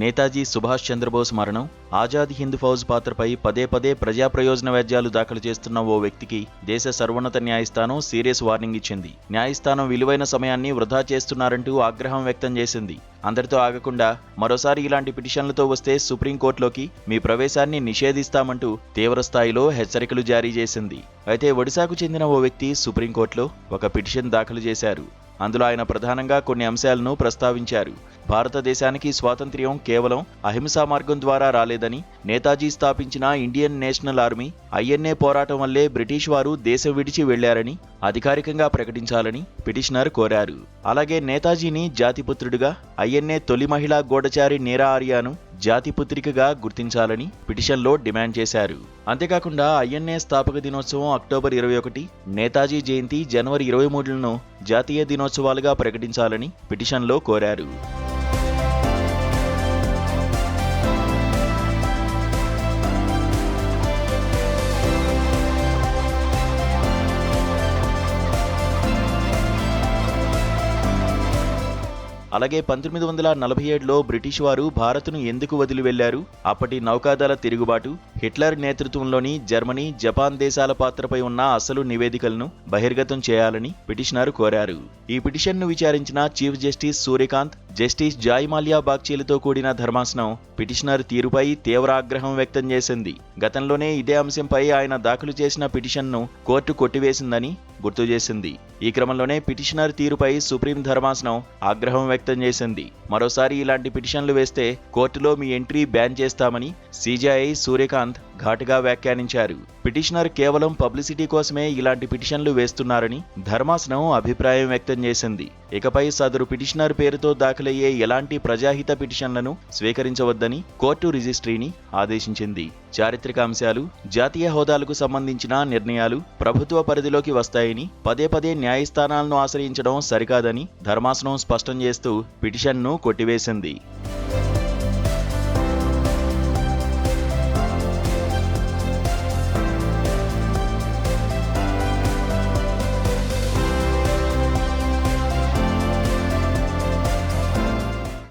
నేతాజీ సుభాష్ చంద్రబోస్ మరణం, ఆజాద్ హింద్ ఫౌజ్ పాత్రపై పదే పదే ప్రజా ప్రయోజన వ్యాజ్యాలు దాఖలు చేస్తున్న ఓ వ్యక్తికి దేశ సర్వోన్నత న్యాయస్థానం సీరియస్ వార్నింగ్ ఇచ్చింది. న్యాయస్థానం విలువైన సమయాన్ని వృధా చేస్తున్నారంటూ ఆగ్రహం వ్యక్తం చేసింది. అందరితో ఆగకుండా మరోసారి ఇలాంటి పిటిషన్లతో వస్తే సుప్రీంకోర్టులోకి మీ ప్రవేశాన్ని నిషేధిస్తామంటూ తీవ్రస్థాయిలో హెచ్చరికలు జారీ చేసింది. అయితే ఒడిశాకు చెందిన ఓ వ్యక్తి సుప్రీంకోర్టులో ఒక పిటిషన్ దాఖలు చేశారు. అందులో ఆయన ప్రధానంగా కొన్ని అంశాలను ప్రస్తావించారు. భారతదేశానికి స్వాతంత్ర్యం కేవలం అహింసా మార్గం ద్వారా రాలేదని, నేతాజీ స్థాపించిన ఇండియన్ నేషనల్ ఆర్మీ ఐఎన్ఏ పోరాటం వల్లే బ్రిటిష్ వారు దేశం విడిచి వెళ్లారని అధికారికంగా ప్రకటించాలని పిటిషనర్ కోరారు. అలాగే నేతాజీని జాతిపుత్రుడిగా, ఐఎన్ఏ తొలి మహిళా గూఢచారి నీరా ఆర్యాను జాతిపుత్రికగా గుర్తించాలని పిటిషన్లో డిమాండ్ చేశారు. అంతేకాకుండా ఐఎన్ఏ స్థాపక దినోత్సవం అక్టోబర్ 21, నేతాజీ జయంతి జనవరి 23లను జాతీయ దినోత్సవాలుగా ప్రకటించాలని పిటిషన్లో కోరారు. అలాగే 1947లో బ్రిటిష్ వారు భారత్ను ఎందుకు వదిలి వెళ్లారు, అప్పటి నౌకాదళ తిరుగుబాటు, హిట్లర్ నేతృత్వంలోని జర్మనీ, జపాన్ దేశాల పాత్రపై ఉన్న అసలు నివేదికలను బహిర్గతం చేయాలని పిటిషనర్ కోరారు. ఈ పిటిషన్ను విచారించిన chief justice Suryakant, justice Joymalya బాగ్చేలతో కూడిన ధర్మాసనం పిటిషనర్ తీరుపై తీవ్ర ఆగ్రహం వ్యక్తం చేసింది. గతంలోనే ఇదే అంశంపై ఆయన దాఖలు చేసిన పిటిషన్ను కోర్టు కొట్టివేసిందని గుర్తు చేసింది. ఈ క్రమంలోనే పిటిషనర్ తీరుపై సుప్రీం ధర్మాసనం ఆగ్రహం వ్యక్తం చేసింది. మరోసారి ఇలాంటి పిటిషన్లు వేస్తే కోర్టులో మీ ఎంట్రీ బ్యాన్ చేస్తామని సీజేఐ సూర్యకాంత్ ఘాటుగా వ్యాఖ్యానించారు. పిటిషనర్ కేవలం పబ్లిసిటీ కోసమే ఇలాంటి పిటిషన్లు వేస్తున్నారని ధర్మాసనం అభిప్రాయం వ్యక్తం చేసింది. ఇకపై సదరు పిటిషనర్ పేరుతో దాఖలయ్యే ఎలాంటి ప్రజాహిత పిటిషన్లను స్వీకరించవద్దని కోర్టు రిజిస్ట్రీని ఆదేశించింది. చారిత్రక అంశాలు, జాతీయ హోదాలకు సంబంధించిన నిర్ణయాలు ప్రభుత్వ పరిధిలోకి వస్తాయని పదే పదే న్యాయస్థానాలను ఆశ్రయించడం సరికాదని ధర్మాసనం స్పష్టం చేస్తూ పిటిషన్ను కొట్టివేసింది.